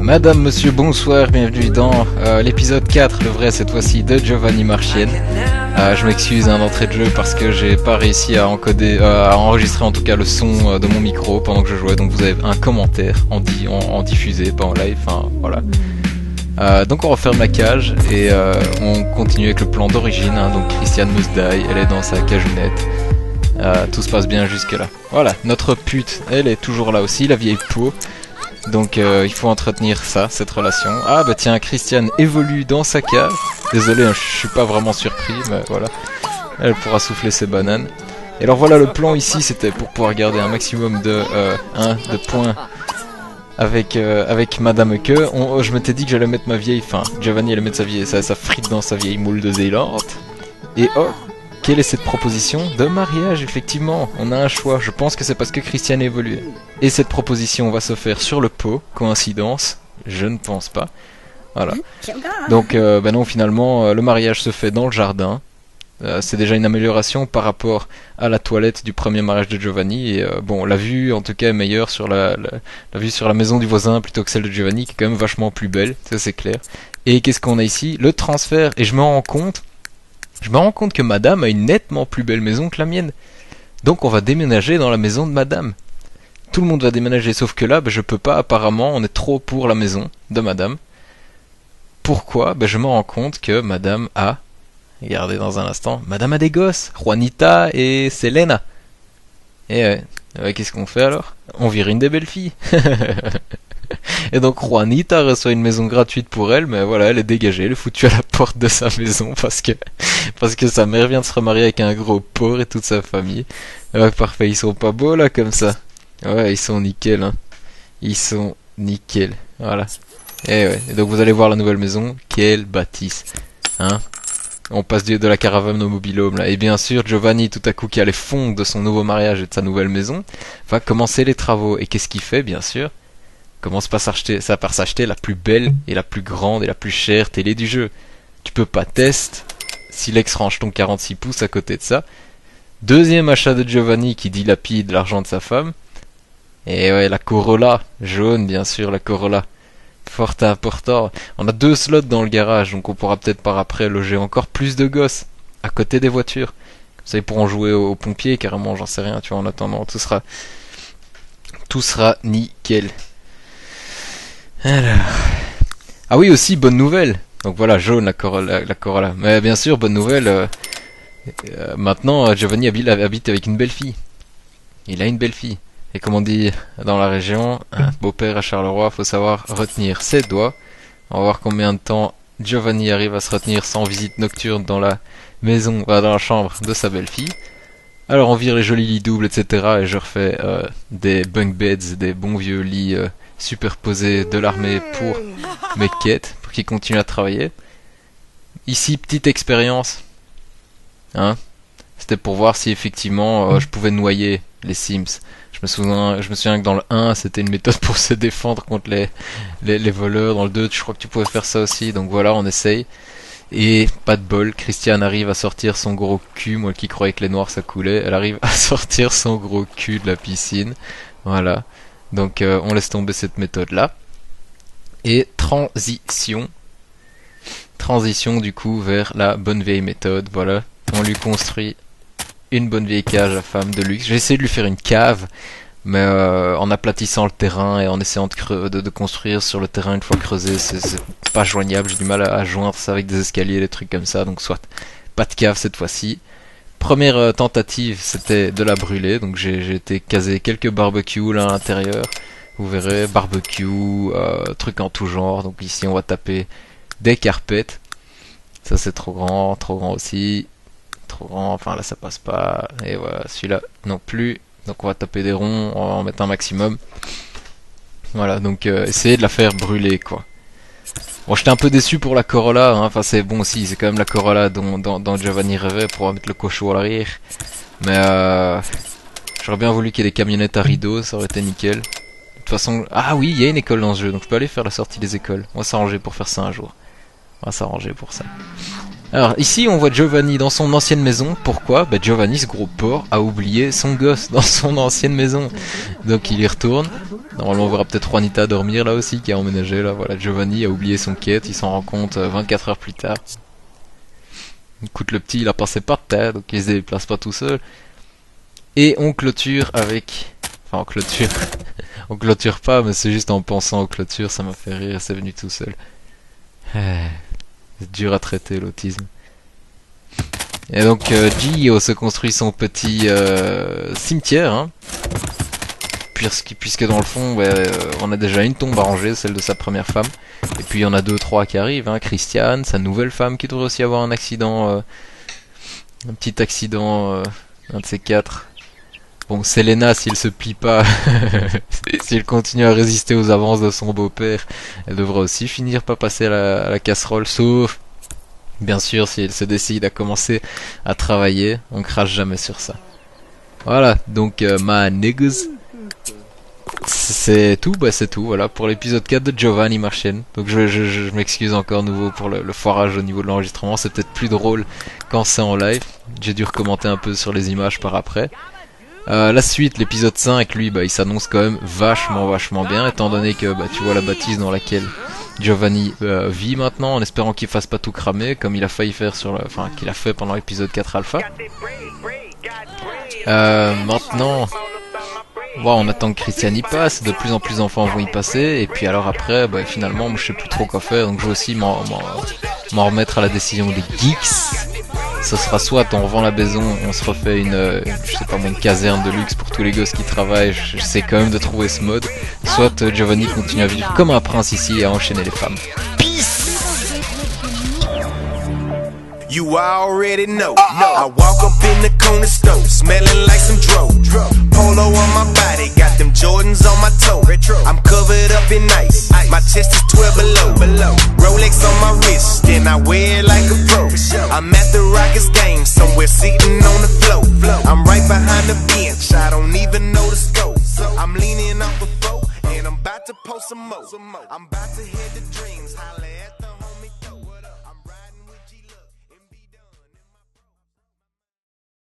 Madame, monsieur, bonsoir, bienvenue dans l'épisode 4, le vrai cette fois-ci, de Giovanni Marchienne. Je m'excuse d'entrée de jeu parce que j'ai pas réussi à encoder, à enregistrer en tout cas le son de mon micro pendant que je jouais, donc vous avez un commentaire en diffusé, pas en live, enfin voilà. Donc on referme la cage et on continue avec le plan d'origine, hein, donc Christiane Musdaï, elle est dans sa cageunette. Tout se passe bien jusque là. Voilà, notre pute, elle est toujours là aussi, la vieille peau. Donc il faut entretenir ça, cette relation. Ah bah tiens, Christiane évolue dans sa cage. Désolé, hein, je suis pas vraiment surpris, mais voilà. Elle pourra souffler ses bananes. Et alors voilà, le plan ici, c'était pour pouvoir garder un maximum de points avec Madame Que. Je m'étais dit que j'allais mettre ma vieille, enfin Giovanni allait mettre sa frite dans sa vieille moule de Zélande. Et oh, quelle est cette proposition de mariage? Effectivement, on a un choix. Je pense que c'est parce que Christiane évolue. Et cette proposition va se faire sur le pot. Coïncidence? Je ne pense pas. Voilà. Donc, ben non, finalement, le mariage se fait dans le jardin. C'est déjà une amélioration par rapport à la toilette du premier mariage de Giovanni. Et bon, la vue, en tout cas, est meilleure sur la vue sur la maison du voisin plutôt que celle de Giovanni, qui est quand même vachement plus belle. Ça, c'est clair. Et qu'est-ce qu'on a ici? Le transfert. Et je me rends compte que Madame a une nettement plus belle maison que la mienne. Donc on va déménager dans la maison de Madame. Tout le monde va déménager, sauf que là, ben, je peux pas apparemment, on est trop pour la maison de Madame. Pourquoi? Ben, je me rends compte que Madame a, regardez dans un instant, Madame a des gosses, Juanita et Selena. Et qu'est-ce qu'on fait alors? On vire une des belles filles. Et donc Juanita reçoit une maison gratuite pour elle, mais voilà, elle est dégagée, elle est foutue à la porte de sa maison parce que sa mère vient de se remarier avec un gros porc et toute sa famille. Ouais, parfait, ils sont pas beaux là comme ça. Ouais, ils sont nickel, hein. Ils sont nickel, voilà. Et ouais, et donc vous allez voir la nouvelle maison, quelle bâtisse, hein. On passe de la caravane au mobil-home là. Et bien sûr, Giovanni, tout à coup, qui a les fonds de son nouveau mariage et de sa nouvelle maison, va commencer les travaux. Et qu'est-ce qu'il fait, bien sûr? Commence par s'acheter la plus belle et la plus grande et la plus chère télé du jeu. Tu peux pas tester si l'ex range ton 46 pouces à côté de ça. Deuxième achat de Giovanni qui dilapide l'argent de sa femme. Et ouais, la Corolla, jaune bien sûr, la Corolla. Fort important. On a 2 slots dans le garage, donc on pourra peut-être par après loger encore plus de gosses à côté des voitures. Comme ça ils pourront jouer aux pompiers carrément, j'en sais rien, tu vois, en attendant, tout sera nickel. Alors. Ah oui, aussi, bonne nouvelle. Donc voilà, jaune la Corolla. Mais bien sûr, bonne nouvelle. Maintenant, Giovanni habite avec une belle fille. Il a une belle fille. Et comme on dit dans la région, un beau-père à Charleroi, faut savoir retenir ses doigts. On va voir combien de temps Giovanni arrive à se retenir sans visite nocturne dans la maison, dans la chambre de sa belle-fille. Alors on vire les jolis lits doubles, etc. Et je refais des bunk beds, des bons vieux lits superposés de l'armée pour mes quêtes, pour qu'ils continuent à travailler. Ici, petite expérience. Hein? C'était pour voir si effectivement je pouvais noyer les Sims. Je me souviens que dans le 1, c'était une méthode pour se défendre contre les voleurs. Dans le 2, je crois que tu pouvais faire ça aussi. Donc voilà, on essaye. Et pas de bol, Christiane arrive à sortir son gros cul. Moi qui croyais que les noirs ça coulait, elle arrive à sortir son gros cul de la piscine. Voilà. Donc on laisse tomber cette méthode là. Et transition du coup vers la bonne vieille méthode. Voilà, on lui construit une bonne vieille cage à femme de luxe. J'ai essayé de lui faire une cave, mais en aplatissant le terrain et en essayant de construire sur le terrain une fois creusé, c'est pas joignable. J'ai du mal à joindre ça avec des escaliers, des trucs comme ça. Donc soit pas de cave cette fois-ci. Première tentative, c'était de la brûler. Donc j'ai été caser quelques barbecues là à l'intérieur. Vous verrez, barbecue, trucs en tout genre. Donc ici on va taper des carpettes. Ça c'est trop grand aussi. Trop grand, enfin là ça passe pas. Et voilà, celui-là non plus. Donc on va taper des ronds, on va en mettre un maximum. Voilà, donc essayez de la faire brûler quoi. Bon, j'étais un peu déçu pour la Corolla, hein. Enfin c'est bon aussi, c'est quand même la Corolla dont Giovanni rêvait pour mettre le cochon à l'arrière. Mais j'aurais bien voulu qu'il y ait des camionnettes à rideaux, ça aurait été nickel. De toute façon, ah oui, il y a une école dans ce jeu, donc je peux aller faire la sortie des écoles. On va s'arranger pour faire ça un jour. On va s'arranger pour ça. Alors ici on voit Giovanni dans son ancienne maison. Pourquoi? Bah Giovanni, ce gros porc, a oublié son gosse dans son ancienne maison. Donc il y retourne. Normalement on verra peut-être Juanita dormir là aussi, qui a emménagé là. Voilà, Giovanni a oublié son quête, il s'en rend compte 24 heures plus tard. Écoute, le petit il a passé par terre, donc il se déplace pas tout seul. Et on clôture avec... Enfin on clôture... on clôture pas, mais c'est juste en pensant aux clôtures, ça m'a fait rire, c'est venu tout seul. C'est dur à traiter l'autisme. Et donc Gio se construit son petit cimetière, hein. Puisque dans le fond on a déjà une tombe à ranger, celle de sa première femme. Et puis il y en a 2-3 qui arrivent, hein. Christiane, sa nouvelle femme qui devrait aussi avoir un accident, un petit accident, un de ces 4. Bon, Selena, s'il se plie pas, s'il continue à résister aux avances de son beau-père, elle devra aussi finir par passer à la casserole, sauf, bien sûr, si elle se décide à commencer à travailler, on crache jamais sur ça. Voilà, donc, ma niggas, c'est tout, c'est tout, voilà, pour l'épisode 4 de Giovanni Marchen. Donc je m'excuse encore nouveau pour le foirage au niveau de l'enregistrement, c'est peut-être plus drôle quand c'est en live, j'ai dû recommenter un peu sur les images par après. La suite, l'épisode 5, lui, il s'annonce quand même vachement bien, étant donné que tu vois la bâtisse dans laquelle Giovanni vit maintenant, en espérant qu'il fasse pas tout cramer, comme il a failli faire qu'il a fait pendant l'épisode 4 alpha. Maintenant, on attend que Christian y passe, de plus en plus d'enfants vont y passer, et puis alors après, finalement, moi je sais plus trop quoi faire, donc je vais aussi m'en remettre à la décision des geeks. Ce sera soit on revend la maison, on se refait une caserne de luxe pour tous les gosses qui travaillent, j'essaie quand même de trouver ce mode, soit Giovanni continue à vivre comme un prince ici et à enchaîner les femmes. You already know. I walk up in the corner store, smelling like some dro. Polo on my body, got them Jordans on my toe. I'm covered up in ice, my chest is 12 below. Rolex on my wrist, and I wear it like a pro. I'm at the Rockets game, somewhere sitting on the floor. I'm right behind the bench, I don't even know the scope. I'm leaning off the floor, and I'm about to post some more. I'm about to hit the dreams.